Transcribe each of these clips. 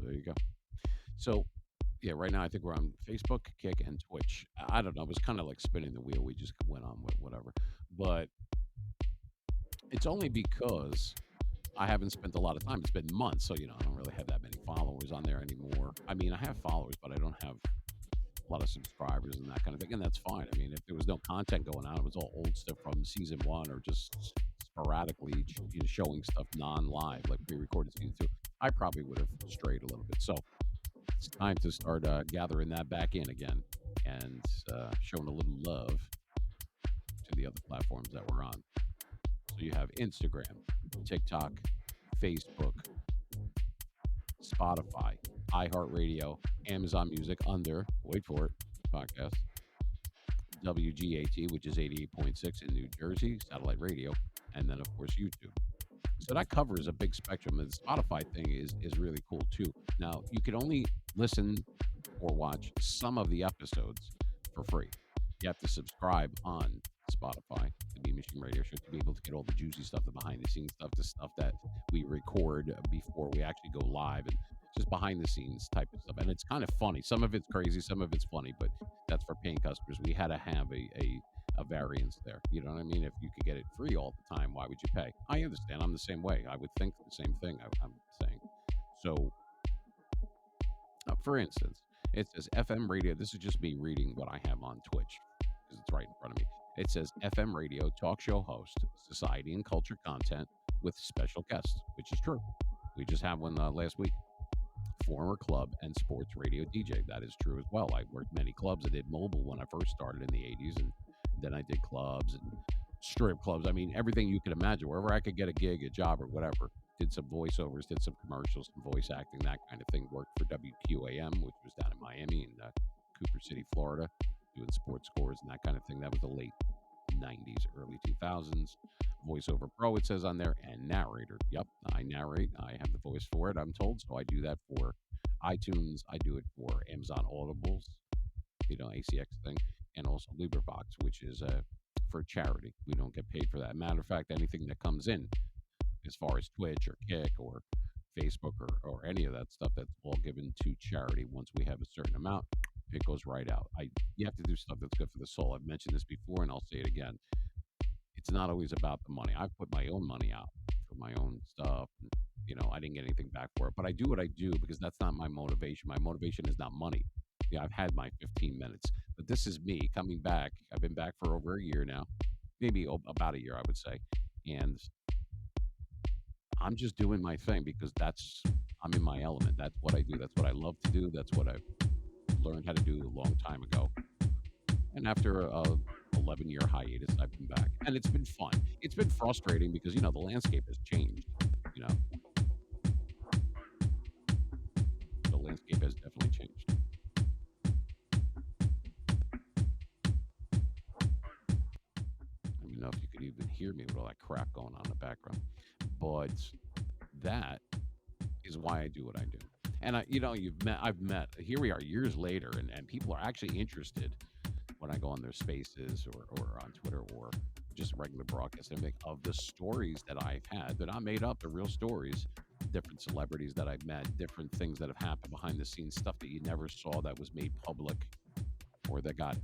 there you go. So, yeah, right now I think we're on Facebook, Kick, and Twitch. I don't know. It was kind of like spinning the wheel. We just went on with whatever. But it's only because I haven't spent a lot of time. It's been months, so I don't really have that many followers on there anymore. I mean, I have followers, but I don't have a lot of subscribers and that kind of thing, and that's fine. I mean, if there was no content going on, it was all old stuff from season one or just sporadically showing stuff non-live, like pre-recorded season two, I probably would have strayed a little bit. So it's time to start gathering that back in again and showing a little love to the other platforms that we're on. So you have Instagram, TikTok, Facebook, Spotify, iHeartRadio, Amazon Music under, wait for it, podcast, WGAT, which is 88.6 in New Jersey, satellite radio, and then, of course, YouTube. So that covers a big spectrum. And the Spotify thing is really cool, too. Now, you can only listen or watch some of the episodes for free. You have to subscribe on Spotify, the Bean Machine Radio Show, to be able to get all the juicy stuff, the behind the scenes stuff, the stuff that we record before we actually go live, and just behind the scenes type of stuff. And it's kind of funny. Some of it's crazy, some of it's funny, but that's for paying customers. We had to have a variance there. You know what I mean? If you could get it free all the time, why would you pay? I understand. I'm the same way. I would think the same thing. I'm saying. So, for instance, it says FM radio. This is just me reading what I have on Twitch because it's right in front of me. It says FM radio talk show host, society and culture content with special guests, which is true. We just had one last week. Former club and sports radio DJ. That is true as well. I worked many clubs. I did mobile when I first started in the 80s, and then I did clubs and strip clubs. I mean, everything you could imagine, wherever I could get a gig, a job, or whatever. Did some voiceovers, did some commercials, some voice acting, that kind of thing. Worked for WQAM, which was down in Miami and Cooper City, Florida, doing sports scores and that kind of thing. That was the late 90s, early 2000s. Voiceover Pro, it says on there, and narrator. Yep, I narrate. I have the voice for it, I'm told. So I do that for iTunes. I do it for Amazon Audibles, ACX thing, and also LibriVox, which is for charity. We don't get paid for that. Matter of fact, anything that comes in as far as Twitch or Kick or Facebook or any of that stuff, that's all given to charity. Once we have a certain amount, it goes right out. You have to do stuff that's good for the soul. I've mentioned this before, and I'll say it again. It's not always about the money. I've put my own money out for my own stuff. And, I didn't get anything back for it, but I do what I do because that's not my motivation. My motivation is not money. Yeah, I've had my 15 minutes, but this is me coming back. I've been back for over a year now, maybe about a year, I would say, and I'm just doing my thing because I'm in my element. That's what I do. That's what I love to do. That's what I've learned how to do a long time ago. And after a 11-year hiatus, I've been back, and it's been fun. It's been frustrating because the landscape has changed. The landscape has definitely changed. I don't know if you could even hear me with all that crap going on in the background, but that is why I do what I do. And I've met. Here we are, years later, and people are actually interested when I go on their spaces or on Twitter or just regular broadcasts of the stories that I've had. They're not made up; they're real stories. Different celebrities that I've met, different things that have happened behind the scenes, stuff that you never saw that was made public, or that got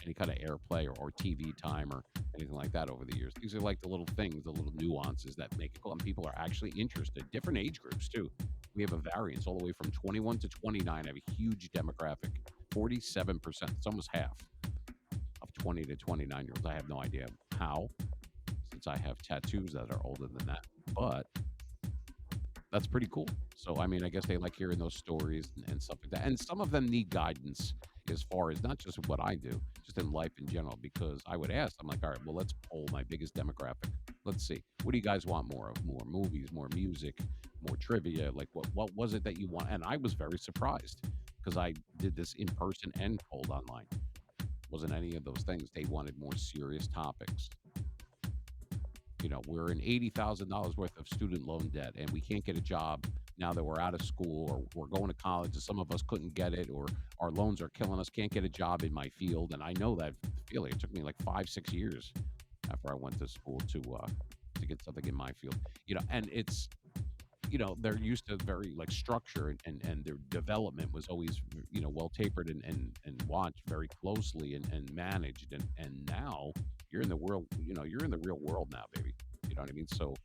any kind of airplay or TV time or anything like that over the years. These are like the little things, the little nuances that make it cool, and people are actually interested. Different age groups too. We have a variance all the way from 21 to 29. I have a huge demographic. 47%. It's almost half of 20 to 29-year-olds. I have no idea how, since I have tattoos that are older than that. But that's pretty cool. So, I mean, I guess they like hearing those stories and stuff like that. And some of them need guidance as far as not just what I do, just in life in general, because I would ask, I'm like, all right, well, let's poll my biggest demographic. Let's see. What do you guys want more of? More movies, more music, more trivia? Like, what was it that you want? And I was very surprised because I did this in person and polled online. Wasn't any of those things. They wanted more serious topics. We're in $80,000 worth of student loan debt, and we can't get a job now that we're out of school, or we're going to college, and some of us couldn't get it, or our loans are killing us, can't get a job in my field. And I know that feeling. It took me like 5-6 years after I went to school to get something in my field. And it's they're used to very like structure, and their development was always well tapered and watched very closely and managed, and now you're in the world, you're in the real world now, baby. You know what I mean? So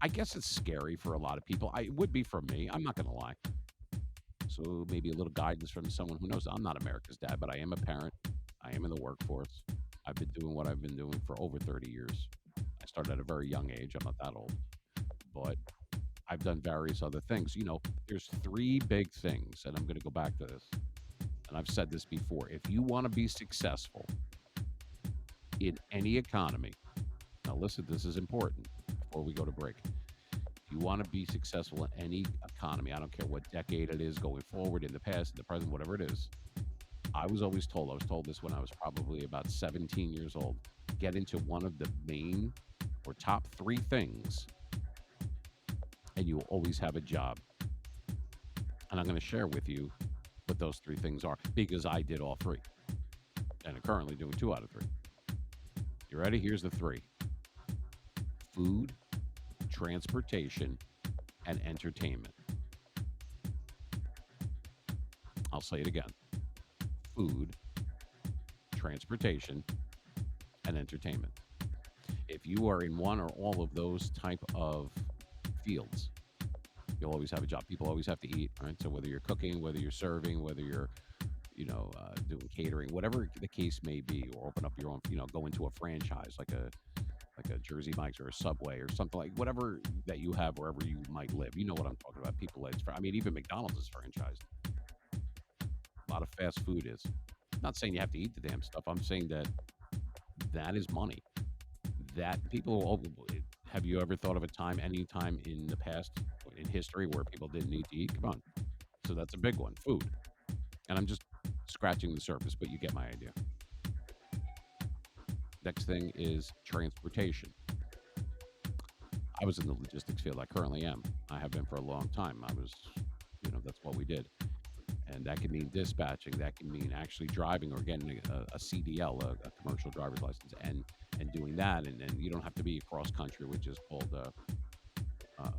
I guess it's scary for a lot of people. It would be for me. I'm not gonna lie. So maybe a little guidance from someone who knows. I'm not America's dad, but I am a parent. I am in the workforce. I've been doing what I've been doing for over 30 years. I started at a very young age. I'm not that old, but I've done various other things. There's three big things, and I'm going to go back to this. And I've said this before. If you want to be successful in any economy, now listen, this is important before we go to break. If you want to be successful in any economy, I don't care what decade it is, going forward, in the past, in the present, whatever it is, I was told this when I was probably about 17 years old, get into one of the main or top three things, and you will always have a job. And I'm going to share with you what those three things are, because I did all three, and I'm currently doing two out of three. You ready? Here's the three: food, transportation, and entertainment. I'll say it again: food, transportation, and entertainment. If you are in one or all of those type of fields, you'll always have a job. People always have to eat, right? So whether you're cooking, whether you're serving, whether you're doing catering, whatever the case may be, or open up your own, go into a franchise like a Jersey Mike's or a Subway or something, like whatever that you have wherever you might live. You know what I'm talking about. People, I mean, even McDonald's is franchised. A lot of fast food is. I'm not saying you have to eat the damn stuff. I'm saying that is money. That people, have you ever thought of a time, any time in the past, in history, where people didn't need to eat? Come on. So that's a big one, food. And I'm just scratching the surface, but you get my idea. Next thing is transportation. I was in the logistics field. I currently am. I have been for a long time. That's what we did. And that can mean dispatching. That can mean actually driving or getting a CDL, a commercial driver's license, and doing that. And you don't have to be cross country, which is called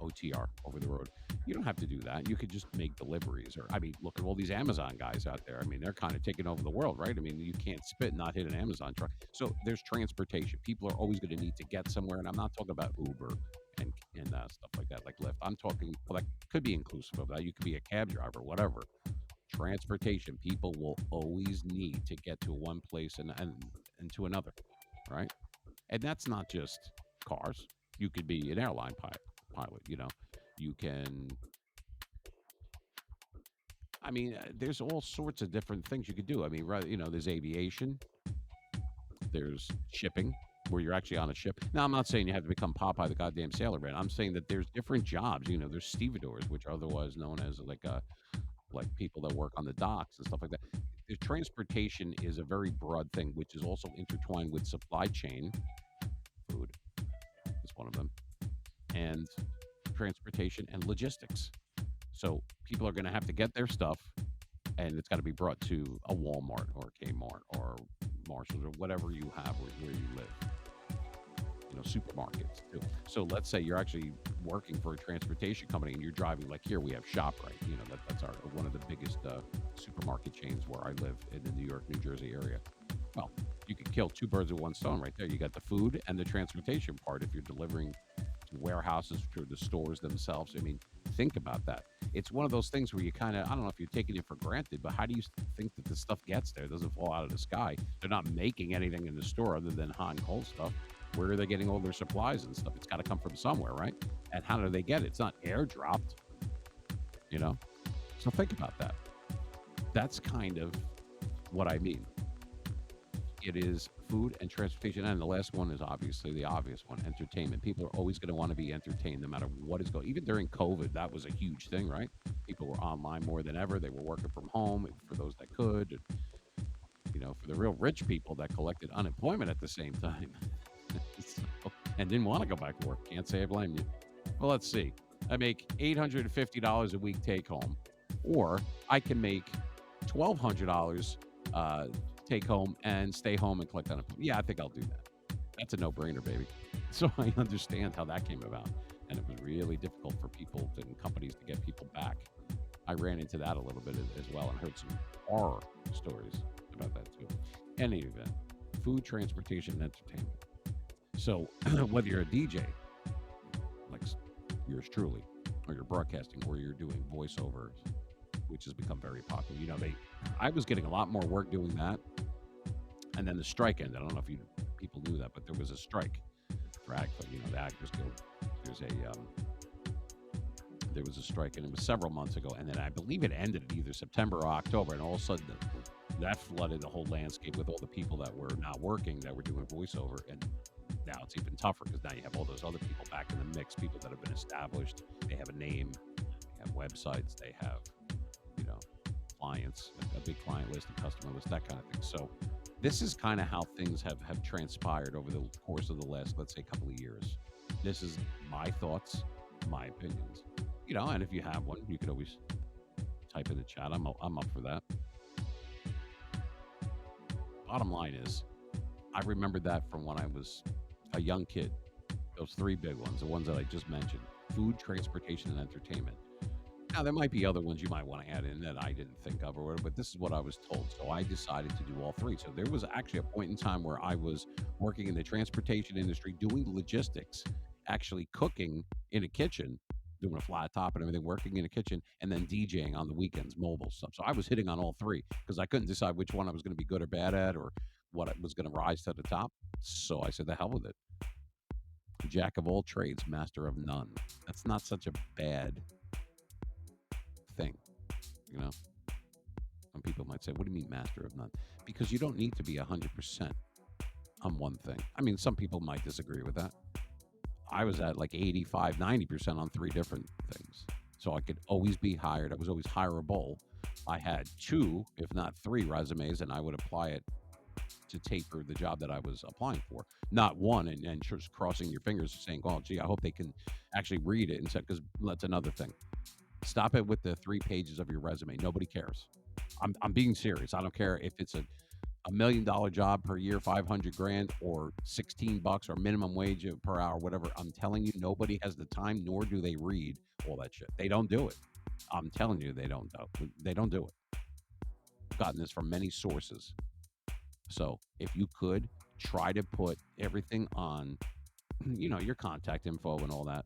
OTR, over the road. You don't have to do that. You could just make deliveries. Or, I mean, look at all these Amazon guys out there. I mean, they're kind of taking over the world, right? I mean, you can't spit and not hit an Amazon truck. So there's transportation. People are always going to need to get somewhere. And I'm not talking about Uber and stuff like that, like Lyft. I'm talking, well, that could be inclusive of that. You could be a cab driver, whatever. Transportation. People will always need to get to one place and to another, right? And that's not just cars. You could be an airline pilot. You can. I mean, there's all sorts of different things you could do. I mean, right? There's aviation. There's shipping, where you're actually on a ship. Now, I'm not saying you have to become Popeye the goddamn sailor man. I'm saying that there's different jobs. There's stevedores, which are otherwise known as like people that work on the docks and stuff like that. The transportation is a very broad thing, which is also intertwined with supply chain. Food is one of them, and transportation and logistics. So people are going to have to get their stuff, and it's got to be brought to a Walmart or Kmart or Marshalls or whatever you have where you live. Supermarkets too. So let's say you're actually working for a transportation company and you're driving. Like here, we have ShopRite. That's one of the biggest supermarket chains where I live in the New York, New Jersey area. Well, you could kill two birds with one stone right there. You got the food and the transportation part if you're delivering to warehouses, to the stores themselves. I mean, think about that. It's one of those things where you kind of, I don't know if you're taking it for granted, but how do you think that this stuff gets there? It doesn't fall out of the sky. They're not making anything in the store other than hot and cold stuff. Where are they getting all their supplies and stuff? It's got to come from somewhere, right? And how do they get it? It's not airdropped, So think about that. That's kind of what I mean. It is food and transportation. And the last one is obviously the obvious one, entertainment. People are always going to want to be entertained no matter what is going. Even during COVID, that was a huge thing, right? People were online more than ever. They were working from home for those that could. For the real rich people that collected unemployment at the same time and didn't want to go back to work. Can't say I blame you. Well, let's see. I make $850 a week take home, or I can make $1,200 take home and stay home and collect unemployment. Yeah, I think I'll do that. That's a no-brainer, baby. So I understand how that came about. and it was really difficult for people and companies to get people back. I ran into that a little bit as well and heard some horror stories about that too. Any event, food, transportation, and entertainment. So whether you're a DJ, like yours truly, or you're broadcasting, or you're doing voiceovers, which has become very popular. I was getting a lot more work doing that, and then the strike ended. I don't know if people knew that, but there was a strike for the Actors Guild. There's a there was a strike, and it was several months ago, and then I believe it ended in either September or October, and all of a sudden that flooded the whole landscape with all the people that were not working that were doing voiceover, and now it's even tougher because now you have all those other people back in the mix, people that have been established, they have a name, they have websites, they have you know clients, a big client list, a customer list, that kind of thing. So this is kind of how things have transpired over the course of the last, let's say, couple of years. This is my thoughts, my opinions. And if you have one, you could always type in the chat. I'm up for that. Bottom line is, I remember that from when I was a young kid. Those three big ones, the ones that I just mentioned: food, transportation, and entertainment. Now, there might be other ones you might want to add in that I didn't think of or whatever, but this is what I was told. So I decided to do all three. So there was actually a point in time where I was working in the transportation industry, doing logistics, actually cooking in a kitchen, doing a flat top and everything, working in a kitchen, and then DJing on the weekends, mobile stuff. So I was hitting on all three because I couldn't decide which one I was going to be good or bad at, or what was going to rise to the top. So I said, the hell with it. Jack of all trades, master of none. That's not such a bad thing, you know. Some people might say, what do you mean master of none? Because you don't need to be 100% on one thing. I mean, some people might disagree with that. I was at like 85, 90% on three different things. So I could always be hired. I was always hireable. I had two, if not three resumes, and I would apply it to taper the job that I was applying for. Not one and just crossing your fingers saying, oh, gee, I hope they can actually read it. Instead, because that's another thing. Stop it with the 3 pages of your resume. Nobody cares. I'm being serious. I don't care if it's a $1 million job per year, 500 grand, or $16 or minimum wage per hour, whatever. I'm telling you, nobody has the time, nor do they read all that shit. They don't do it. I'm telling you, they don't do. They don't do it. I've gotten this from many sources. So if you could try to put everything on, your contact info and all that,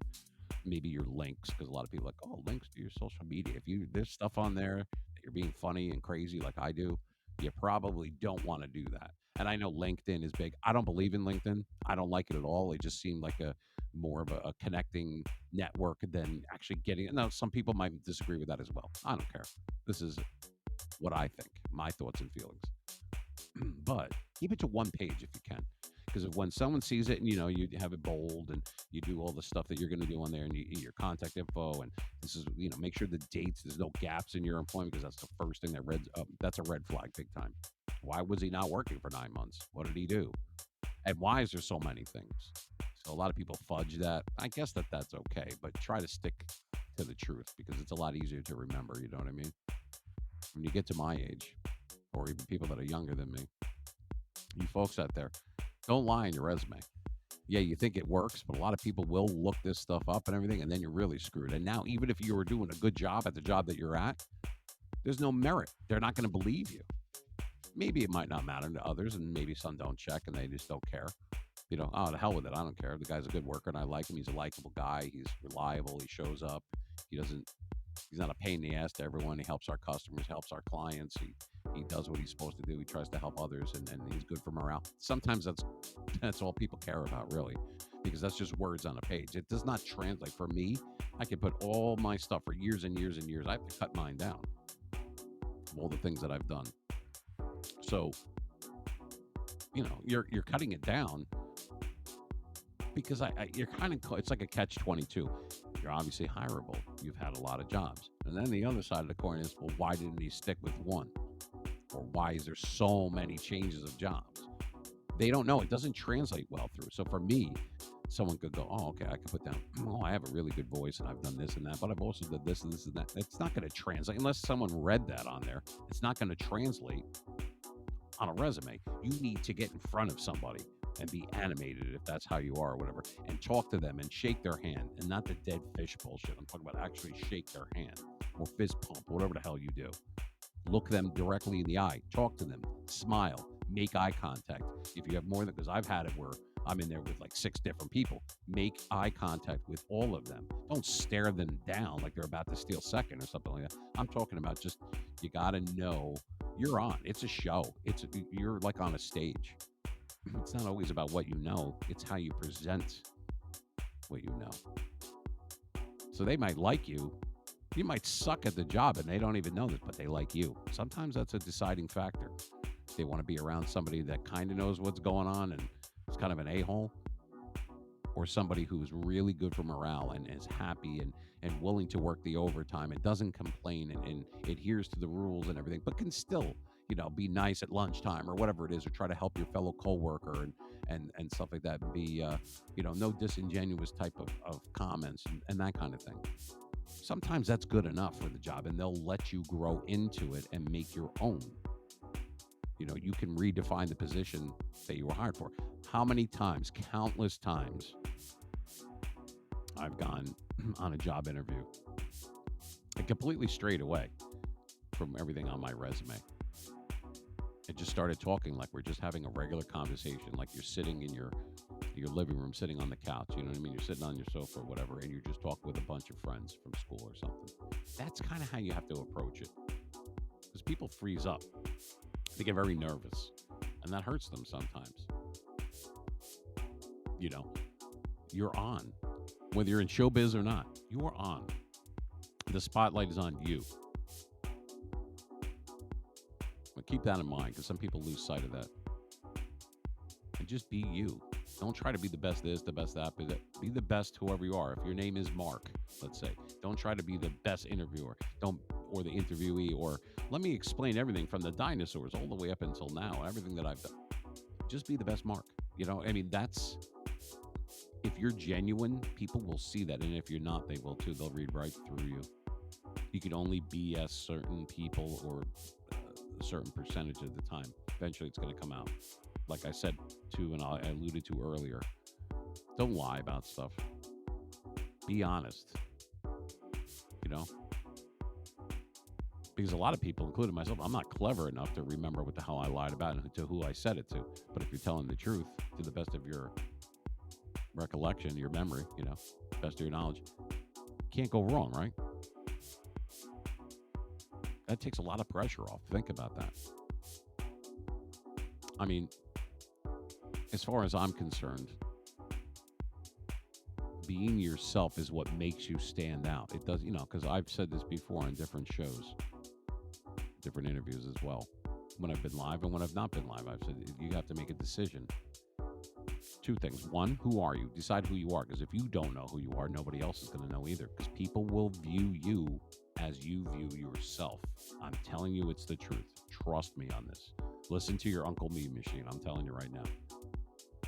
maybe your links, because a lot of people are like, oh, links to your social media. If there's stuff on there that you're being funny and crazy like I do, you probably don't want to do that. And I know LinkedIn is big. I don't believe in LinkedIn. I don't like it at all. It just seemed like a more of a connecting network than actually getting it. Now, some people might disagree with that as well. I don't care. This is what I think, my thoughts and feelings. But keep it to one page if you can. Because when someone sees it and you have it bold and you do all the stuff that you're going to do on there and your contact info and this is make sure the dates, there's no gaps in your employment, because that's the first thing that's a red flag big time. Why was he not working for 9 months? What did he do? And why is there so many things? So a lot of people fudge that. I guess that's okay, but try to stick to the truth because it's a lot easier to remember. You know what I mean? When you get to my age, or even people that are younger than me, you folks out there, don't lie in your resume. Yeah, you think it works, but a lot of people will look this stuff up and everything, and then you're really screwed. And now, even if you were doing a good job at the job that you're at, there's no merit. They're not going to believe you. Maybe it might not matter to others, and maybe some don't check and they just don't care. Oh, the hell with it. I don't care. The guy's a good worker and I like him. He's a likable guy. He's reliable. He shows up. He's not a pain in the ass to everyone. He helps our customers, helps our clients. He does what he's supposed to do. He tries to help others, and he's good for morale. Sometimes that's all people care about, really, because that's just words on a page. It does not translate. For me, I can put all my stuff for years and years and years. I have to cut mine down of all the things that I've done. So, you're cutting it down because you're kind of, it's like a catch-22. You're obviously hireable. You've had a lot of jobs. And then the other side of the coin is, well, why didn't he stick with one? Or why is there so many changes of jobs? They don't know. It doesn't translate well through. So for me, someone could go, oh, okay, I can put down, oh, I have a really good voice and I've done this and that, but I've also done this and this and that. It's not going to translate unless someone read that on there. It's not going to translate on a resume. You need to get in front of somebody and be animated if that's how you are or whatever, and talk to them and shake their hand, and not the dead fish bullshit. I'm talking about actually shake their hand or fist pump, whatever the hell you do. Look them directly in the eye, talk to them, smile, make eye contact. If you have more than, because I've had it where I'm in there with like 6 different people, make eye contact with all of them. Don't stare them down like they're about to steal second or something like that. I'm talking about just, you got to know you're on. It's a show. You're like on a stage. It's not always about what you know, it's how you present what you know. So they might like you. You might suck at the job and they don't even know this, but they like you. Sometimes that's a deciding factor. They want to be around somebody that kind of knows what's going on and is kind of an a-hole, or somebody who's really good for morale and is happy and willing to work the overtime and doesn't complain and adheres to the rules and everything, but can still, be nice at lunchtime or whatever it is, or try to help your fellow coworker and stuff like that, and be, no disingenuous type of comments and that kind of thing. Sometimes that's good enough for the job, and they'll let you grow into it and make your own. You can redefine the position that you were hired for. How many times, countless times, I've gone on a job interview and completely strayed away from everything on my resume. I just started talking like we're just having a regular conversation, like you're sitting in your living room, sitting on the couch. You know what I mean? You're sitting on your sofa or whatever, and you're just talking with a bunch of friends from school or something. That's kind of how you have to approach it, because people freeze up. They get very nervous, and that hurts them sometimes. You're on. Whether you're in showbiz or not, you are on. The spotlight is on you. But keep that in mind, because some people lose sight of that. And just be you. Don't try to be the best this, the best that. Be the best whoever you are. If your name is Mark, let's say, don't try to be the best interviewer. Or the interviewee, or let me explain everything from the dinosaurs all the way up until now, everything that I've done. Just be the best Mark. That's, if you're genuine, people will see that. And if you're not, they will too. They'll read right through you. You can only BS certain people or a certain percentage of the time. Eventually it's going to come out. Like I said too, and I alluded to earlier, don't lie about stuff. Be honest. Because a lot of people, including myself, I'm not clever enough to remember what the hell I lied about and to who I said it to. But if you're telling the truth to the best of your recollection, your memory, best of your knowledge, can't go wrong, right? That takes a lot of pressure off. Think about that. As far as I'm concerned, being yourself is what makes you stand out. It does, because I've said this before on different shows, different interviews as well. When I've been live and when I've not been live, I've said you have to make a decision. 2 things. 1, who are you? Decide who you are, because if you don't know who you are, nobody else is going to know either, because people will view you as you view yourself. I'm telling you, it's the truth. Trust me on this. Listen to your Uncle Me machine. I'm telling you right now.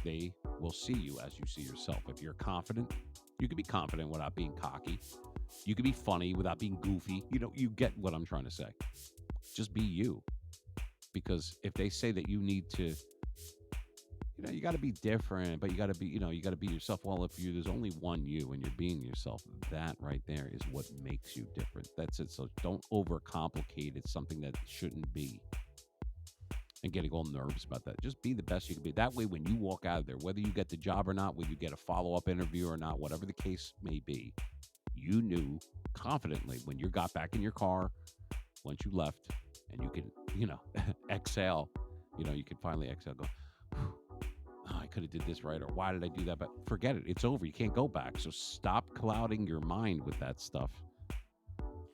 They will see you as you see yourself. If you're confident, you can be confident without being cocky. You can be funny without being goofy. You get what I'm trying to say. Just be you. Because if they say that you need to, you got to be different, but you got to be, you got to be yourself. Well, there's only one you and you're being yourself, that right there is what makes you different. That's it. So don't overcomplicate it, something that shouldn't be, and getting all nervous about that. Just be the best you can be. That way, when you walk out of there, whether you get the job or not, whether you get a follow-up interview or not, whatever the case may be, you knew confidently when you got back in your car, once you left, and you can, exhale, you can finally exhale, go, oh, I could have did this right, or why did I do that? But forget it. It's over. You can't go back. So stop clouding your mind with that stuff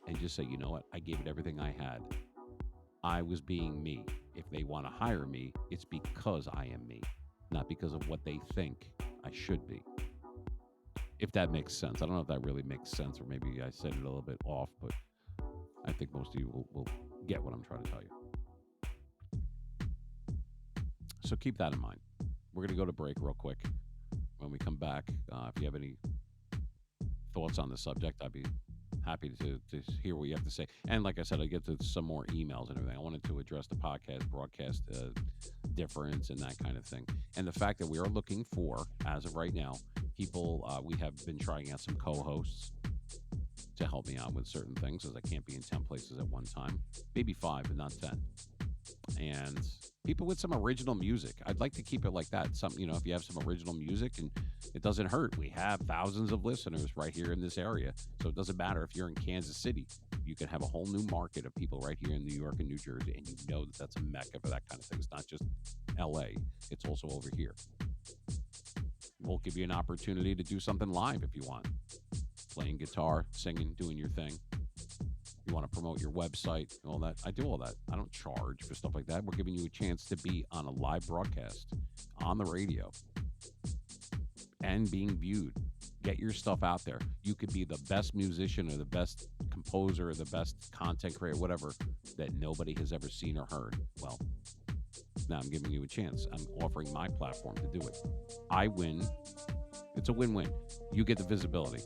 and just say, you know what? I gave it everything I had. I was being me. If they want to hire me, it's because I am me, not because of what they think I should be. If that makes sense. I don't know if that really makes sense, or maybe I said it a little bit off, but I think most of you will get what I'm trying to tell you. So keep that in mind. We're going to go to break real quick. When we come back, if you have any thoughts on the subject, I'd be happy to hear what you have to say. And like I said, I get to some more emails and everything. I wanted to address the podcast broadcast difference and that kind of thing. And the fact that we are looking for, as of right now, people, we have been trying out some co-hosts to help me out with certain things, as I can't be in 10 places at one time, maybe 5 but not 10. And people with some original music, I'd like to keep it like that. Some, if you have some original music, and it doesn't hurt, we have thousands of listeners right here in this area, so it doesn't matter if you're in Kansas City. You can have a whole new market of people right here in New York and New Jersey, and that's a mecca for that kind of thing. It's not just LA, it's also over here. We'll give you an opportunity to do something live if you want, playing guitar, singing, doing your thing. You want to promote your website, all that. I do all that. I don't charge for stuff like that. We're giving you a chance to be on a live broadcast on the radio and being viewed. Get your stuff out there. You could be the best musician or the best composer or the best content creator, whatever, that nobody has ever seen or heard. Well, now I'm giving you a chance. I'm offering my platform to do it. I win. It's a win-win. You get the visibility.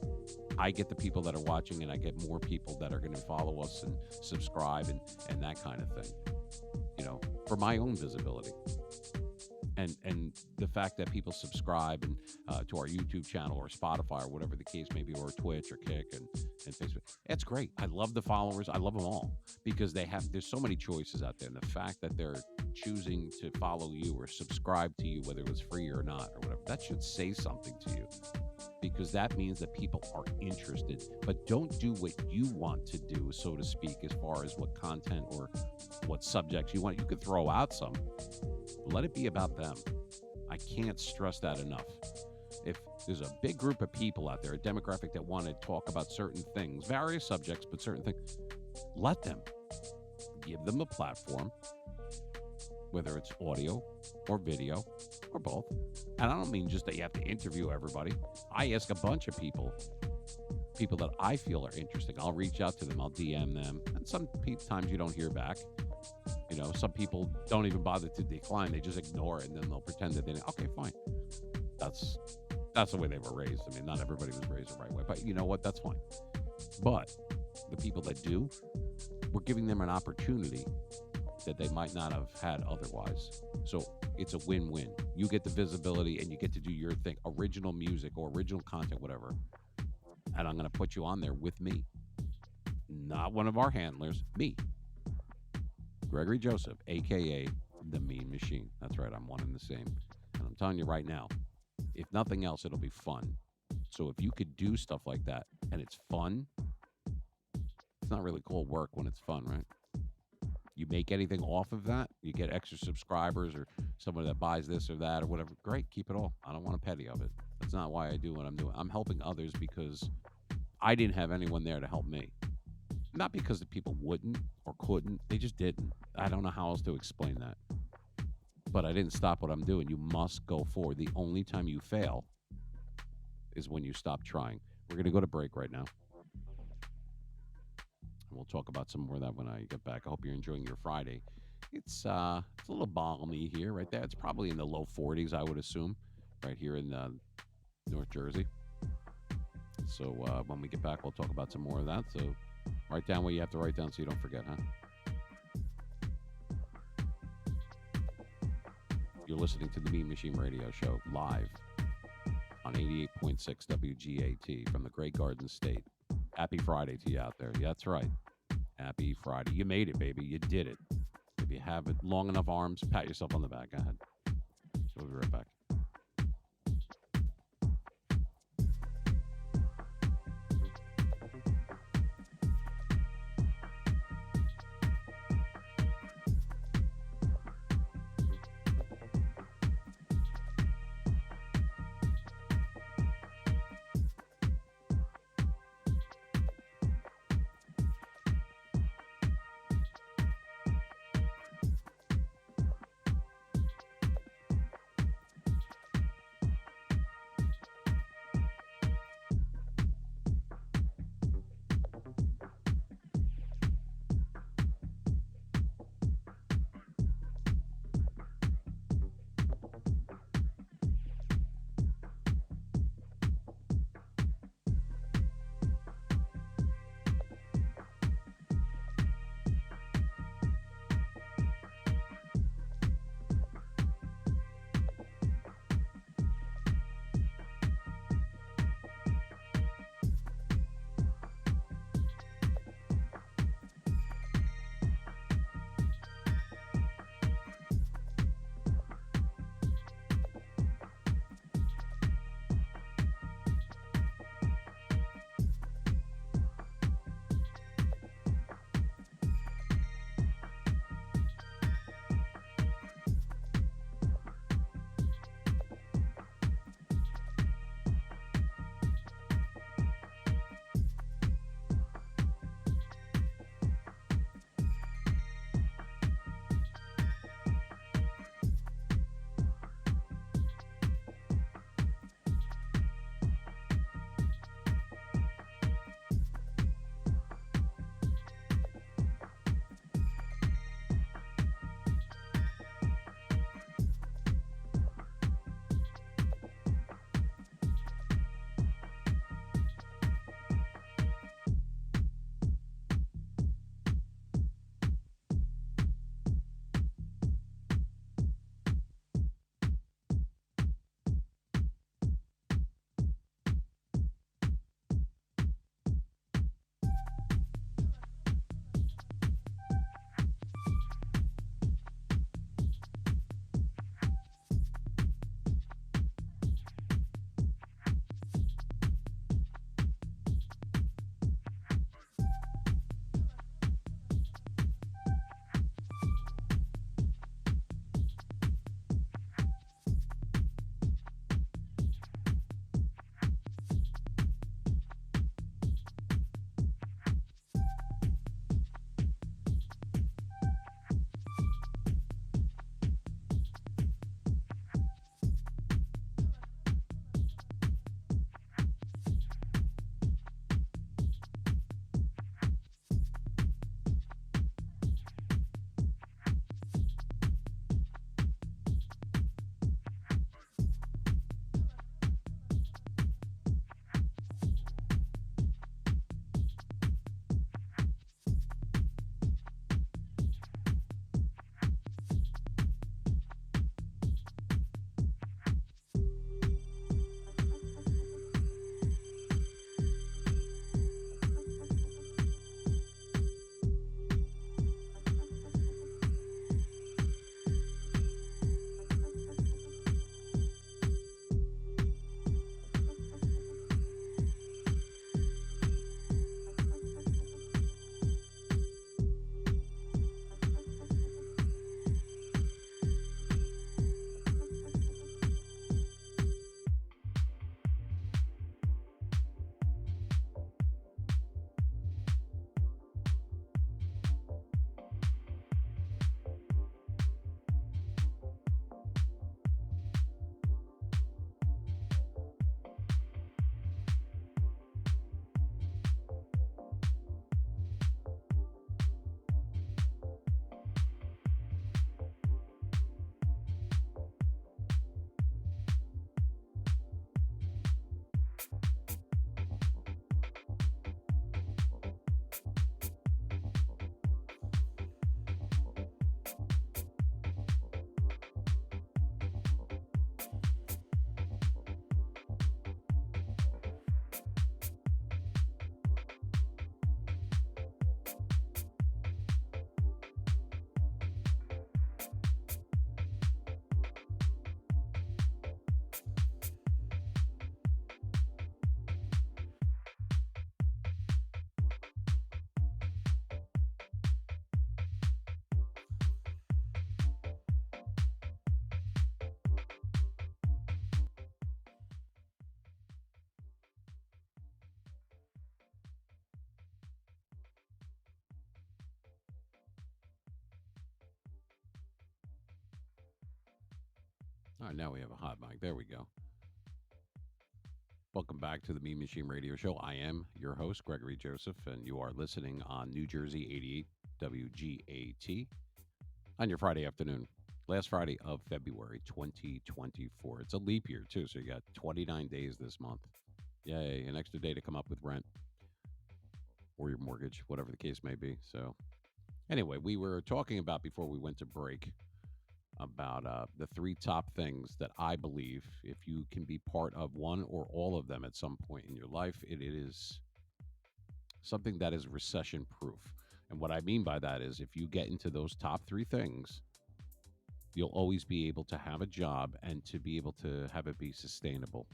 I get the people that are watching, and I get more people that are going to follow us and subscribe and that kind of thing, for my own visibility. And the fact that people subscribe and to our YouTube channel or Spotify or whatever the case may be, or Twitch or Kick and Facebook, that's great. I love the followers. I love them all, because there's so many choices out there. And the fact that they're choosing to follow you or subscribe to you, whether it was free or not or whatever, that should say something to you, because that means that people are interested. But don't do what you want to do, so to speak, as far as what content or what subjects you want. You could throw out some. Let it be about them. I can't stress that enough. If there's a big group of people out there, a demographic that want to talk about certain things, various subjects, but certain things, let them. Give them a platform, whether it's audio or video or both. And I don't mean just that you have to interview everybody. I ask a bunch of people that I feel are interesting. I'll reach out to them. I'll DM them. And sometimes you don't hear back. Some people don't even bother to decline. They just ignore it, and then they'll pretend that okay, fine. That's the way they were raised. I mean, not everybody was raised the right way, but you know what? That's fine. But the people that do, we're giving them an opportunity that they might not have had otherwise. So it's a win-win. You get the visibility, and you get to do your thing, original music or original content, whatever. And I'm going to put you on there with me. Not one of our handlers, me. Gregory Joseph, a.k.a. The Mean Machine. That's right, I'm one and the same. And I'm telling you right now, if nothing else, it'll be fun. So if you could do stuff like that, and it's fun, it's not really called work when it's fun, right? You make anything off of that, you get extra subscribers or someone that buys this or that or whatever, great, keep it all. I don't want a penny of it. That's not why I do what I'm doing. I'm helping others because I didn't have anyone there to help me. Not because the people wouldn't or couldn't. They just didn't. I don't know how else to explain that. But I didn't stop what I'm doing. You must go forward. The only time you fail is when you stop trying. We're going to go to break right now. And we'll talk about some more of that when I get back. I hope you're enjoying your Friday. It's a little balmy here right there. It's probably in the low 40s, I would assume, right here in North Jersey. So when we get back, we'll talk about some more of that. So write down what you have to write down so you don't forget, huh? You're listening to the Mean Machine Radio Show live on 88.6 WGAT from the Great Garden State. Happy Friday to you out there. Yeah, that's right. Happy Friday. You made it, baby. You did it. If you have it long enough arms, pat yourself on the back. Go ahead. We'll be right back. All right, now we have a hot mic. There we go. Welcome back to the Mean Machine Radio Show. I am your host, Gregory Joseph, and you are listening on New Jersey 88 WGAT on your Friday afternoon. Last Friday of February 2024. It's a leap year, too, so you got 29 days this month. Yay, an extra day to come up with rent or your mortgage, whatever the case may be. So, anyway, we were talking about before we went to break about the three top things that I believe if you can be part of one or all of them at some point in your life, it is something that is recession proof. And what I mean by that is if you get into those top three things, you'll always be able to have a job and to be able to have it be sustainable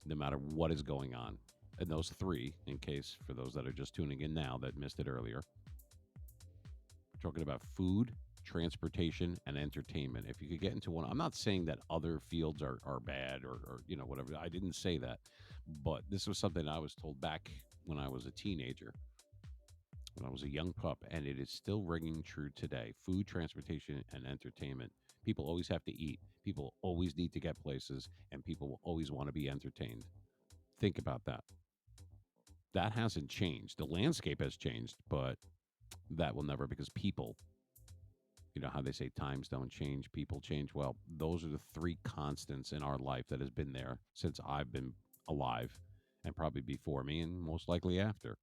no matter what is going on. And those three, in case for those that are just tuning in now that missed it earlier, we're talking about food, transportation, and entertainment. If you could get into one, I'm not saying that other fields are bad or whatever. I didn't say that. But this was something I was told back when I was a teenager, when I was a young pup, and it is still ringing true today. Food, transportation, and entertainment. People always have to eat. People always need to get places, and people will always want to be entertained. Think about that. That hasn't changed. The landscape has changed, but that will never, because people, you know how they say times don't change, people change. Well, those are the three constants in our life that has been there since I've been alive, and probably before me, and most likely after.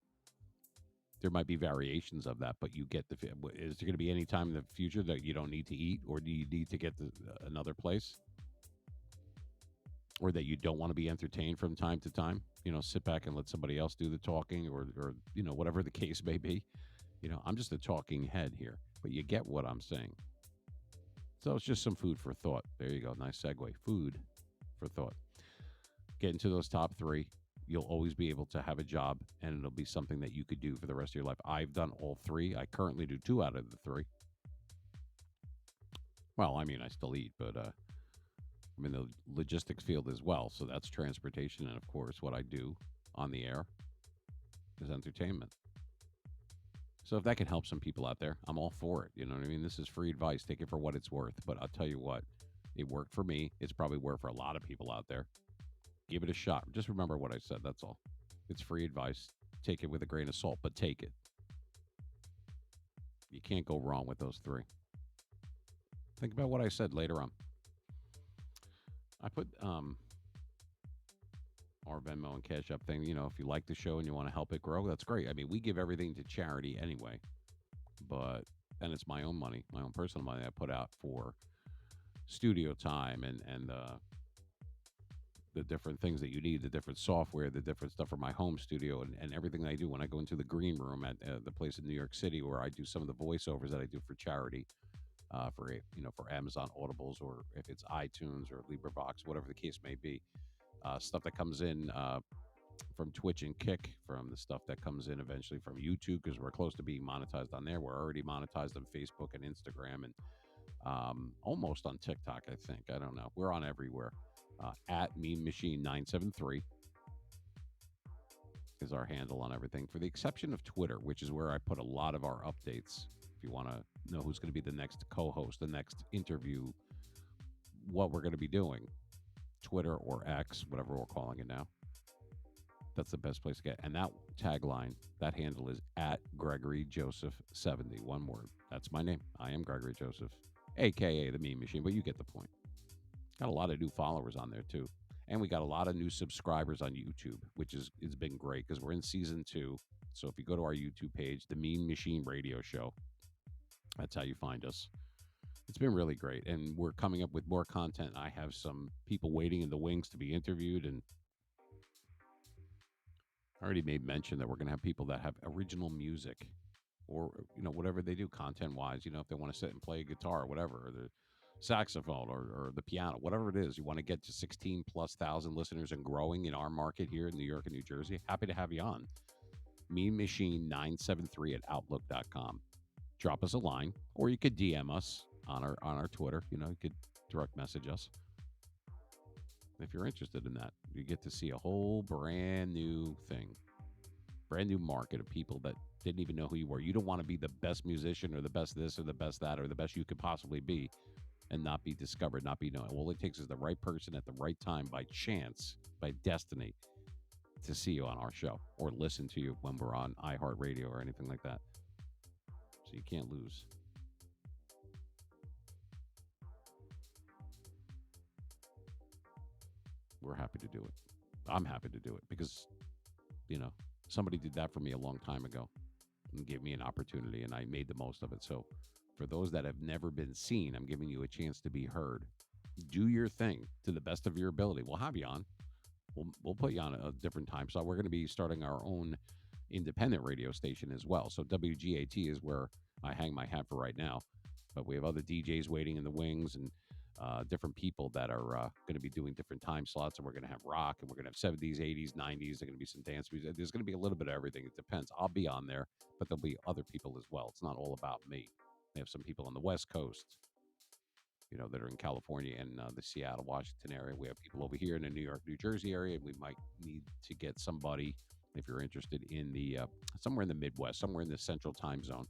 There might be variations of that, but you get the. Is there going to be any time in the future that you don't need to eat, or do you need to get to another place, or that you don't want to be entertained from time to time? Sit back and let somebody else do the talking, or whatever the case may be. I'm just a talking head here, but you get what I'm saying. So it's just some food for thought. There you go. Nice segue. Food for thought. Get into those top three. You'll always be able to have a job, and it'll be something that you could do for the rest of your life. I've done all three. I currently do two out of the three. Well, I mean, I still eat, but I'm in the logistics field as well. So that's transportation. And of course, what I do on the air is entertainment. So if that can help some people out there, I'm all for it. You know what I mean? This is free advice. Take it for what it's worth. But I'll tell you what, it worked for me. It's probably worked for a lot of people out there. Give it a shot. Just remember what I said. That's all. It's free advice. Take it with a grain of salt, but take it. You can't go wrong with those three. Think about what I said later on. I put our Venmo and Cash App thing. If you like the show and you want to help it grow, that's great. I mean, we give everything to charity anyway, but then it's my own money, my own personal money I put out for studio time and the different things that you need, the different software, the different stuff for my home studio, and everything that I do when I go into the green room at the place in New York City where I do some of the voiceovers that I do for charity, for Amazon Audibles, or if it's iTunes or LibriVox, whatever the case may be. Stuff that comes in from Twitch and Kick, from the stuff that comes in eventually from YouTube, because we're close to being monetized on there. We're already monetized on Facebook and Instagram, and almost on TikTok, I think. I don't know. We're on everywhere. At Mean Machine 973 is our handle on everything, for the exception of Twitter, which is where I put a lot of our updates. If you want to know who's going to be the next co-host, the next interview, what we're going to be doing, Twitter or X, whatever we're calling it now. That's the best place to get. And that tagline, that handle is at Gregory Joseph 70. One word. That's my name. I am Gregory Joseph, aka the Mean Machine, but you get the point. Got a lot of new followers on there too. And we got a lot of new subscribers on YouTube, which it's been great because we're in season 2. So if you go to our YouTube page, the Mean Machine Radio Show, that's how you find us. It's been really great, and we're coming up with more content. I have some people waiting in the wings to be interviewed, and I already made mention that we're going to have people that have original music, or whatever they do content wise. If they want to sit and play a guitar or whatever, or the saxophone or the piano, whatever it is, you want to get to 16 plus thousand listeners and growing in our market here in New York and New Jersey. Happy to have you on. Mean Machine 973 at outlook.com. Drop us a line, or you could DM us on our Twitter. You could direct message us. If you're interested in that, you get to see a whole brand new thing, brand new market of people that didn't even know who you were. You don't want to be the best musician or the best this or the best that or the best you could possibly be. and not be discovered, not be known. All it takes is the right person at the right time by chance, by destiny, to see you on our show or listen to you when we're on iHeartRadio or anything like that. So you can't lose. We're happy to do it. I'm happy to do it because, you know, somebody did that for me a long time ago and gave me an opportunity, and I made the most of it. So, for those that have never been seen, I'm giving you a chance to be heard. Do your thing to the best of your ability. We'll have you on. We'll put you on a different time slot. We're going to be starting our own independent radio station as well. So WGAT is where I hang my hat for right now. But we have other DJs waiting in the wings and different people that are going to be doing different time slots. And we're going to have rock, and we're going to have 70s, 80s, 90s. There's going to be some dance music. There's going to be a little bit of everything. It depends. I'll be on there, but there'll be other people as well. It's not all about me. We have some people on the West Coast, that are in California and the Seattle, Washington area. We have people over here in the New York, New Jersey area. And we might need to get somebody if you're interested in the somewhere in the Midwest, somewhere in the Central Time Zone.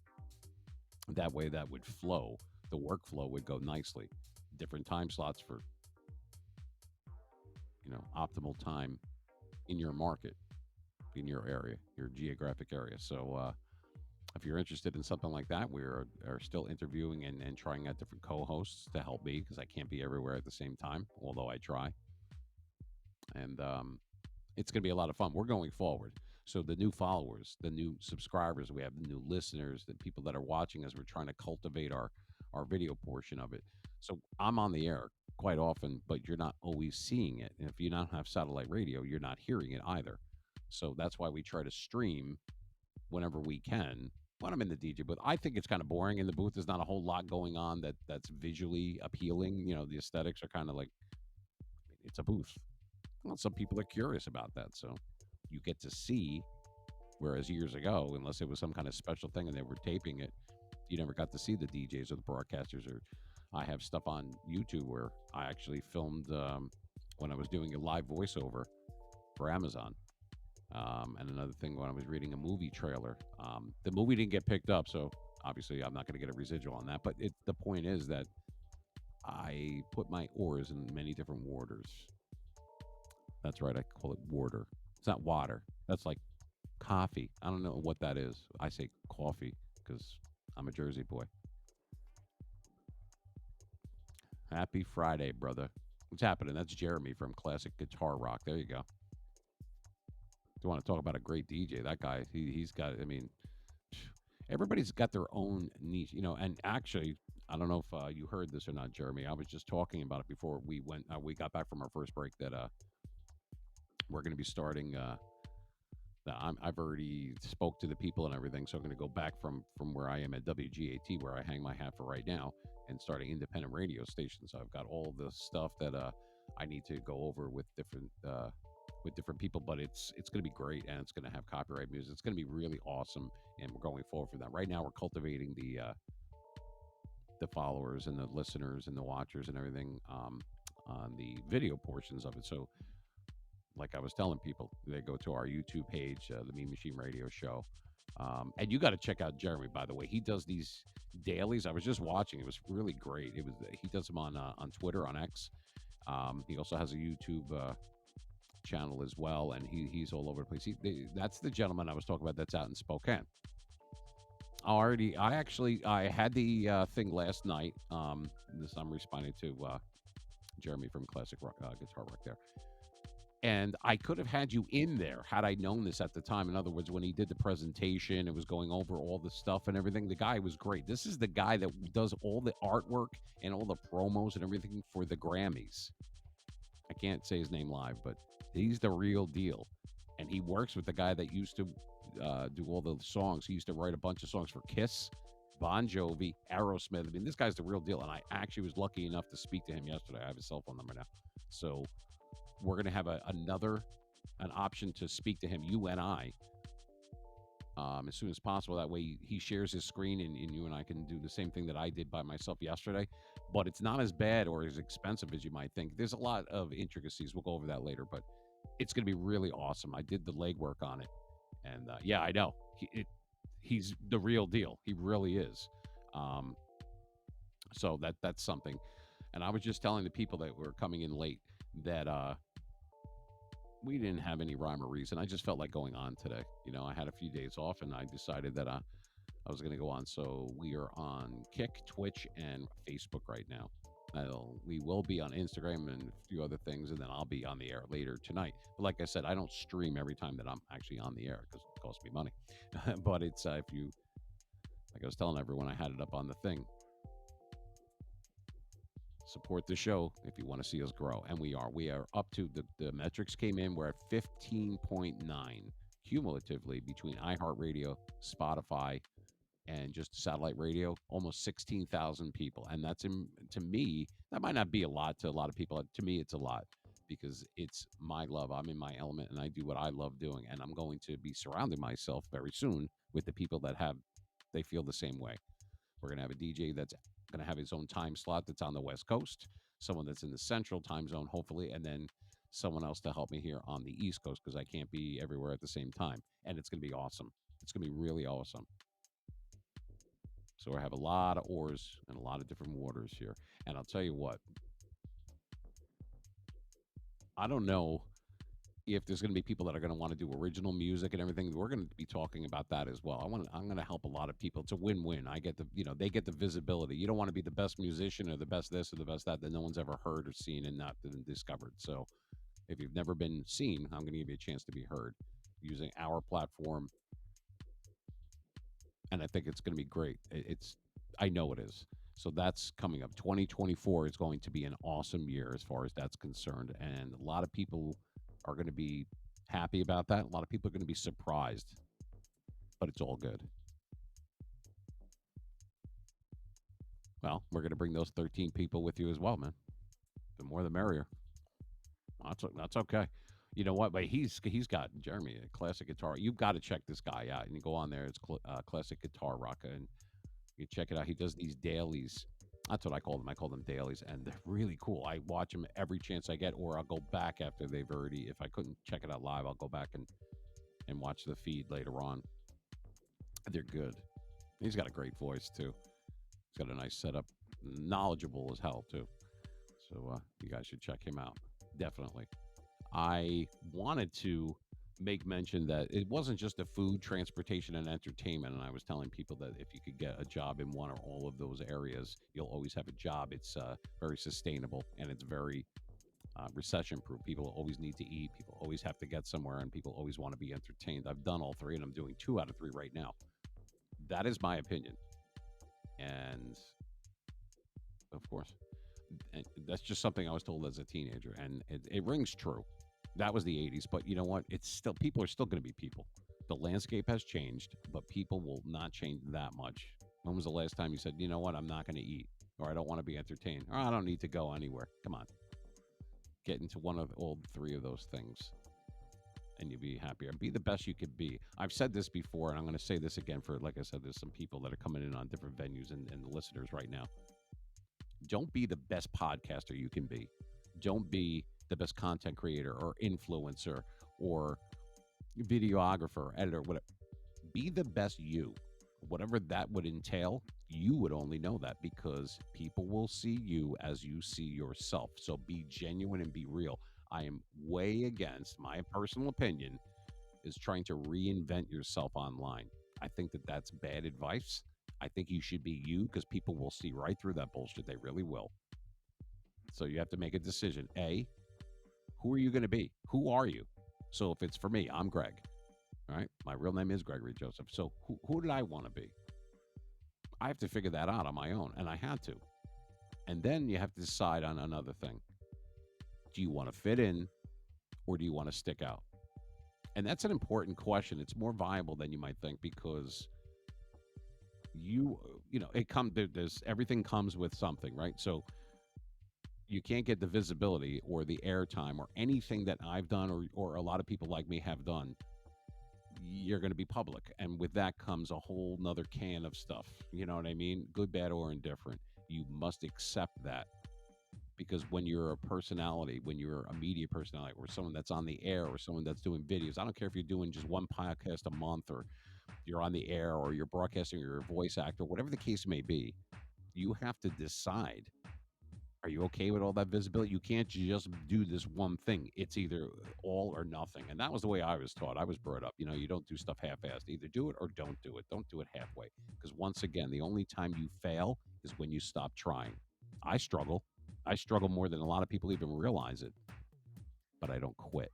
That way, that would flow. The workflow would go nicely. Different time slots for optimal time in your market, in your area, your geographic area. So if you're interested in something like that, we are still interviewing and trying out different co-hosts to help me because I can't be everywhere at the same time, although I try. And it's going to be a lot of fun. We're going forward. So the new followers, the new subscribers, we have the new listeners, the people that are watching us. We're trying to cultivate our video portion of it. So I'm on the air quite often, but you're not always seeing it. And if you don't have satellite radio, you're not hearing it either. So that's why we try to stream whenever we can when I'm in the DJ booth. I think it's kind of boring in the booth. There's not a whole lot going on that's visually appealing. The aesthetics are kind of like it's a booth. Well, some people are curious about that, so you get to see. Whereas years ago, unless it was some kind of special thing and they were taping it, you never got to see the DJs or the broadcasters. Or I have stuff on YouTube where I actually filmed when I was doing a live voiceover for Amazon. And another thing, when I was reading a movie trailer, the movie didn't get picked up, so obviously I'm not going to get a residual on that. But the point is that I put my oars in many different waters. That's right, I call it water. It's not water. That's like coffee. I don't know what that is. I say coffee because I'm a Jersey boy. Happy Friday, brother. What's happening? That's Jeremy from Classic Guitar Rock. There you go. You want to talk about a great DJ? That guy, he's got. I mean, everybody's got their own niche, And actually, I don't know if you heard this or not, Jeremy. I was just talking about it before we went. We got back from our first break. That we're going to be starting. I've already spoke to the people and everything, so I'm going to go back from where I am at WGAT, where I hang my hat for right now, and start an independent radio station. So I've got all the stuff that I need to go over with different people, but it's going to be great, and it's going to have copyright music. It's going to be really awesome, and we're going forward for that. Right now, we're cultivating the followers and the listeners and the watchers and everything on the video portions of it. So like I was telling people, they go to our YouTube page, the Mean Machine Radio Show. And you got to check out Jeremy, by the way. He does these dailies. I was just watching. It was really great. He does them on Twitter, on X. He also has a YouTube channel as well, and he's all over the place. That's the gentleman I was talking about that's out in Spokane. I had the thing last night. This I'm responding to Jeremy from Classic Rock, Guitar Rock there. And I could have had you in there had I known this at the time. In other words, when he did the presentation, it was going over all the stuff and everything. The guy was great. This is the guy that does all the artwork and all the promos and everything for the Grammys. I can't say his name live, but he's the real deal. And he works with the guy that used to do all the songs. He used to write a bunch of songs for Kiss, Bon Jovi, Aerosmith. I mean, this guy's the real deal. And I actually was lucky enough to speak to him yesterday. I have his cell phone number now. So we're going to have an option to speak to him, you and I, as soon as possible. That way he shares his screen and you and I can do the same thing that I did by myself yesterday. But it's not as bad or as expensive as you might think. There's a lot of intricacies. We'll go over that later, but it's going to be really awesome. I did the legwork on it. And yeah, I know. He's the real deal. He really is. So that's something. And I was just telling the people that were coming in late that we didn't have any rhyme or reason. I just felt like going on today. I had a few days off and I decided that I was going to go on. So we are on Kick, Twitch, and Facebook right now. We will be on Instagram and a few other things, and then I'll be on the air later tonight. But like I said, I don't stream every time that I'm actually on the air because it costs me money. But it's if you, like I was telling everyone, I had it up on the thing. Support the show if you want to see us grow, and we are. We are up to the metrics came in. We're at 15.9 cumulatively between iHeartRadio, Spotify, and just satellite radio, almost 16,000 people. And to me, that might not be a lot to a lot of people. To me, it's a lot because it's my love. I'm in my element and I do what I love doing. And I'm going to be surrounding myself very soon with the people they feel the same way. We're going to have a DJ that's going to have his own time slot that's on the West Coast, someone that's in the central time zone, hopefully, and then someone else to help me here on the East Coast because I can't be everywhere at the same time. And it's going to be awesome. It's going to be really awesome. So we have a lot of oars and a lot of different waters here. And I'll tell you what, I don't know if there's going to be people that are going to want to do original music and everything. We're going to be talking about that as well. I'm going to help a lot of people. It's a win-win. I get they get the visibility. You don't want to be the best musician or the best this or the best that no one's ever heard or seen and not been discovered. So if you've never been seen, I'm going to give you a chance to be heard using our platform. And I think it's going to be great. I know it is. So that's coming up. 2024 is going to be an awesome year as far as that's concerned. And a lot of people are going to be happy about that. A lot of people are going to be surprised, but it's all good. Well, we're going to bring those 13 people with you as well, man. The more the merrier. That's okay. You know what? But he's got Jeremy a classic guitar. You've got to check this guy out. And you go on there. It's classic guitar rocker, and you check it out. He does these dailies. That's what I call them. I call them dailies, and they're really cool. I watch them every chance I get, or I'll go back after they've already. If I couldn't check it out live, I'll go back and watch the feed later on. They're good. He's got a great voice too. He's got a nice setup, knowledgeable as hell too. So you guys should check him out. Definitely. I wanted to make mention that it wasn't just the food, transportation, and entertainment. And I was telling people that if you could get a job in one or all of those areas, you'll always have a job. It's very sustainable and it's very recession proof. People always need to eat. People always have to get somewhere, and people always want to be entertained. I've done all three, and I'm doing 2 out of 3 right now. That is my opinion, and of course, and that's just something I was told as a teenager, and it rings true. That was the 80s, but you know what? It's still people are still going to be people. The landscape has changed, but people will not change that much. When was the last time you said, you know what, I'm not going to eat, or I don't want to be entertained, or I don't need to go anywhere? Come on, get into one of all 3 of those things, and you'll be happier. Be the best you could be. I've said this before, and I'm going to say this again for, like I said, there's some people that are coming in on different venues and listeners right now. Don't be the best podcaster you can be. Don't be the best content creator or influencer or videographer, editor, whatever. Be the best you. Whatever that would entail, you would only know that because people will see you as you see yourself. So be genuine and be real. I am way against my personal opinion is trying to reinvent yourself online. I think that that's bad advice. I think you should be you because people will see right through that bullshit. They really will. So you have to make a decision. A, who are you going to be? Who are you? So if it's for me, I'm Greg. All right. My real name is Gregory Joseph. So who did I want to be? I have to figure that out on my own. And I had to. And then you have to decide on another thing. Do you want to fit in or do you want to stick out? And that's an important question. It's more viable than you might think because it comes there's everything comes with something, right? So you can't get the visibility or the airtime or anything that I've done or a lot of people like me have done. You're going to be public, and with that comes a whole nother can of stuff. You know what I mean? Good, bad, or indifferent. You must accept that because when you're a personality, when you're a media personality, or someone that's on the air, or someone that's doing videos, I don't care if you're doing just one podcast a month, or you're on the air, or you're broadcasting, or you're a voice actor, whatever the case may be, you have to decide: Are you okay with all that visibility? You can't just do this one thing. It's either all or nothing. And that was the way I was taught. I was brought up. You don't do stuff half-assed. Either do it or don't do it. Don't do it halfway. Because once again, the only time you fail is when you stop trying. I struggle. I struggle more than a lot of people even realize it, but I don't quit.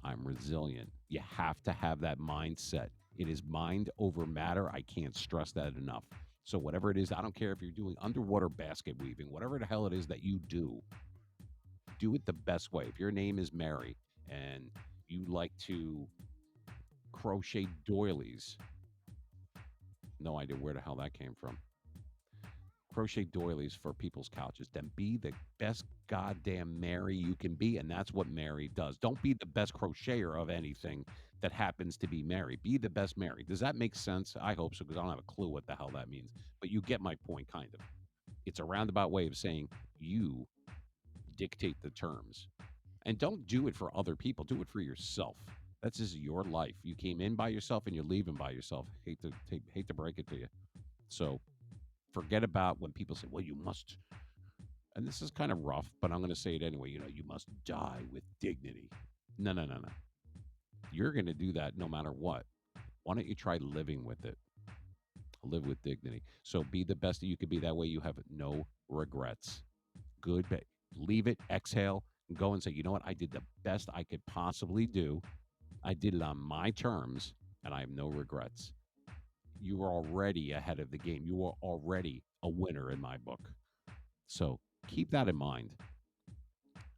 I'm resilient. You have to have that mindset. It is mind over matter. I can't stress that enough. So, whatever it is, I don't care if you're doing underwater basket weaving, whatever the hell it is that you do it the best way. If your name is Mary and you like to crochet doilies, no idea where the hell that came from. Crochet doilies for people's couches, then be the best goddamn Mary you can be. And that's what Mary does. Don't be the best crocheter of anything that happens to be Mary. Be the best Mary. Does that make sense? I hope so, because I don't have a clue what the hell that means. But you get my point, kind of. It's a roundabout way of saying you dictate the terms. And don't do it for other people, do it for yourself. That's just your life. You came in by yourself and you're leaving by yourself. Hate to break it to you. So forget about when people say, well, you must, and this is kind of rough, but I'm going to say it anyway, you must die with dignity. No, no, no, no. You're going to do that no matter what. Why don't you try living with it? Live with dignity. So be the best that you could be. That way you have no regrets. Good. But leave it, exhale, and go and say, you know what? I did the best I could possibly do. I did it on my terms, and I have no regrets. You are already ahead of the game. You are already a winner in my book. So keep that in mind.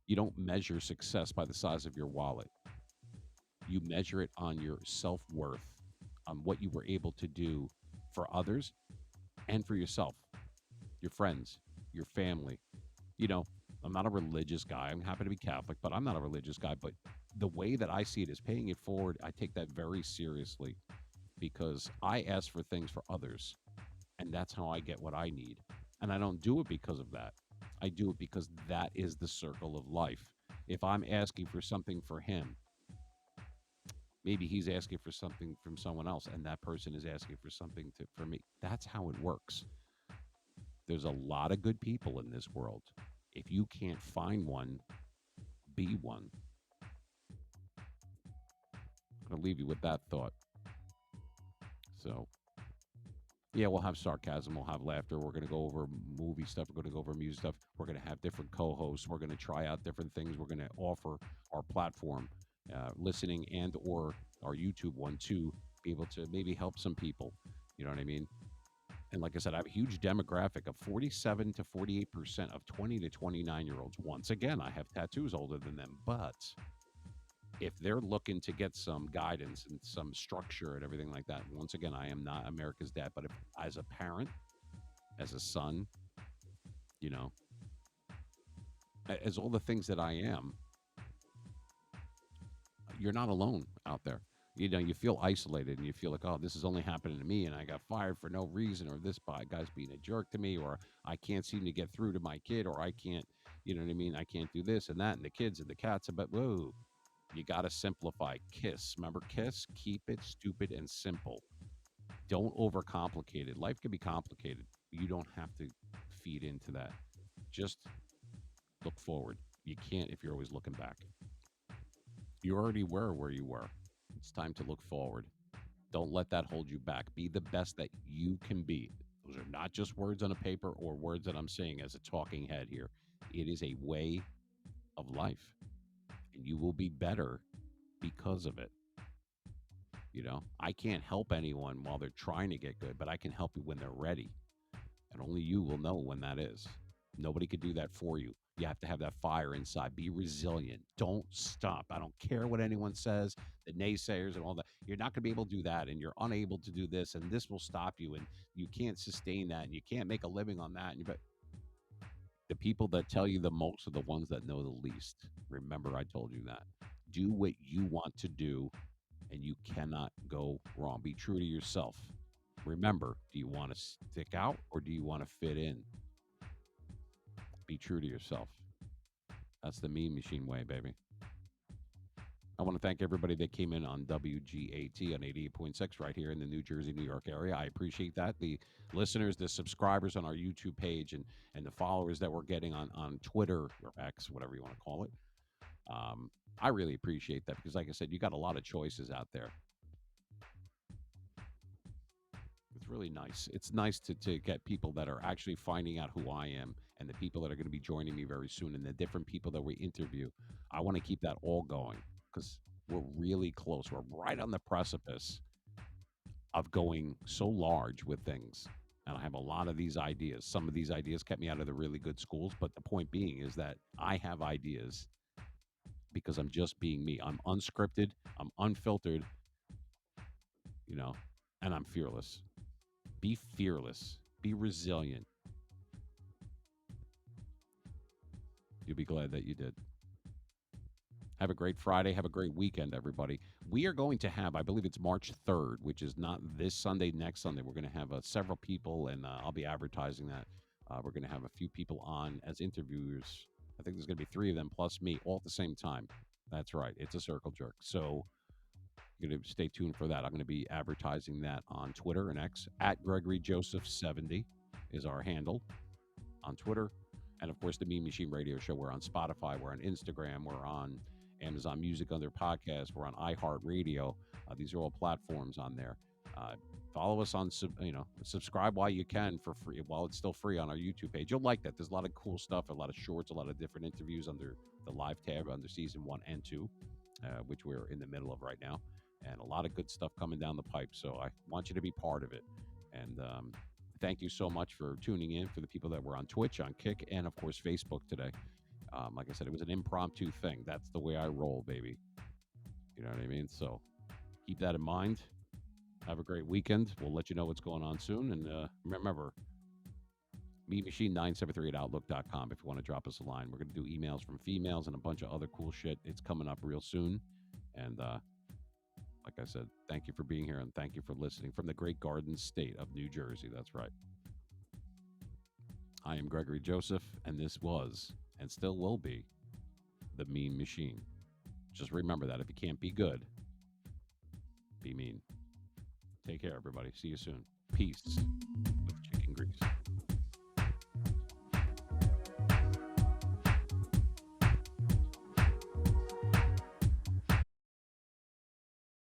You don't measure success by the size of your wallet. You measure it on your self worth, on what you were able to do for others and for yourself, your friends, your family. You know, I'm not a religious guy. I'm happy to be Catholic, but I'm not a religious guy. But the way that I see it is paying it forward. I take that very seriously because I ask for things for others, and that's how I get what I need. And I don't do it because of that. I do it because that is the circle of life. If I'm asking for something for him, maybe he's asking for something from someone else, and that person is asking for something for me. That's how it works. There's a lot of good people in this world. If you can't find one, be one. I'm going to leave you with that thought. So, yeah, we'll have sarcasm, we'll have laughter. We're going to go over movie stuff. We're going to go over music stuff. We're going to have different co-hosts. We're going to try out different things. We're going to offer our platform, listening and or our YouTube one to be able to maybe help some people. You know what I mean? And like I said, I have a huge demographic of 47 to 48% of 20 to 29-year-olds. Once again, I have tattoos older than them, but if they're looking to get some guidance and some structure and everything like that, once again, I am not America's dad, but if, as a parent, as a son, you know, as all the things that I am, you're not alone out there. You feel isolated and you feel like, oh, this is only happening to me and I got fired for no reason, or this guy's being a jerk to me, or I can't seem to get through to my kid, or I can't, you know what I mean? I can't do this and that, and the kids and the cats. But whoa, you got to simplify. KISS. Remember KISS? Keep it stupid and simple. Don't overcomplicate it. Life can be complicated. You don't have to feed into that. Just look forward. You can't if you're always looking back. You already were where you were. It's time to look forward. Don't let that hold you back. Be the best that you can be. Those are not just words on a paper or words that I'm saying as a talking head here. It is a way of life, and you will be better because of it. I can't help anyone while they're trying to get good, but I can help you when they're ready. And only you will know when that is. Nobody could do that for you. You have to have that fire inside. Be resilient. Don't stop. I don't care what anyone says, the naysayers and all that. You're not going to be able to do that, and you're unable to do this, and this will stop you, and you can't sustain that, and you can't make a living on that. But the people that tell you the most are the ones that know the least. Remember, I told you that. Do what you want to do, and you cannot go wrong. Be true to yourself. Remember, do you want to stick out or do you want to fit in? Be true to yourself. That's the Mean Machine way, baby. I want to thank everybody that came in on WGAT on 88.6 right here in the New Jersey, New York area. I appreciate that. The listeners, the subscribers on our YouTube page, and the followers that we're getting on Twitter or X, whatever you want to call it. Um, I really appreciate that because, like I said, you got a lot of choices out there. It's really nice. It's nice to get people that are actually finding out who I am and the people that are going to be joining me very soon and the different people that we interview. I want to keep that all going because we're really close. We're right on the precipice of going so large with things. And I have a lot of these ideas. Some of these ideas kept me out of the really good schools, but the point being is that I have ideas because I'm just being me. I'm unscripted, I'm unfiltered, you know, and I'm fearless. Be fearless, be resilient. You'll be glad that you did. Have a great Friday. Have a great weekend, everybody. We are going to have, I believe it's March 3rd, which is not this Sunday, next Sunday. We're going to have several people, and I'll be advertising that. We're going to have a few people on as interviewers. I think there's going to be three of them plus me all at the same time. That's right. It's a circle jerk. So you're going to stay tuned for that. I'm going to be advertising that on Twitter and X at Gregory Joseph 70 is our handle on Twitter. And of course, the Mean Machine Radio Show. We're on Spotify. We're on Instagram. We're on Amazon Music on their podcast. We're on iHeartRadio. These are all platforms on there. Follow us on, subscribe while you can for free, while it's still free on our YouTube page. You'll like that. There's a lot of cool stuff, a lot of shorts, a lot of different interviews under the live tab under season 1 and 2, which we're in the middle of right now. And a lot of good stuff coming down the pipe. So I want you to be part of it. And thank you so much for tuning in for the people that were on Twitch, on Kick, and of course, Facebook today. Like I said, it was an impromptu thing. That's the way I roll, baby. You know what I mean? So keep that in mind. Have a great weekend. We'll let you know what's going on soon. And remember, meetmachine973 at outlook.com if you want to drop us a line. We're going to do emails from females and a bunch of other cool shit. It's coming up real soon. And like I said, thank you for being here and thank you for listening from the great Garden State of New Jersey. That's right. I am Gregory Joseph, and this was, and still will be, the Mean Machine. Just remember that if you can't be good, be mean. Take care, everybody. See you soon. Peace with chicken grease.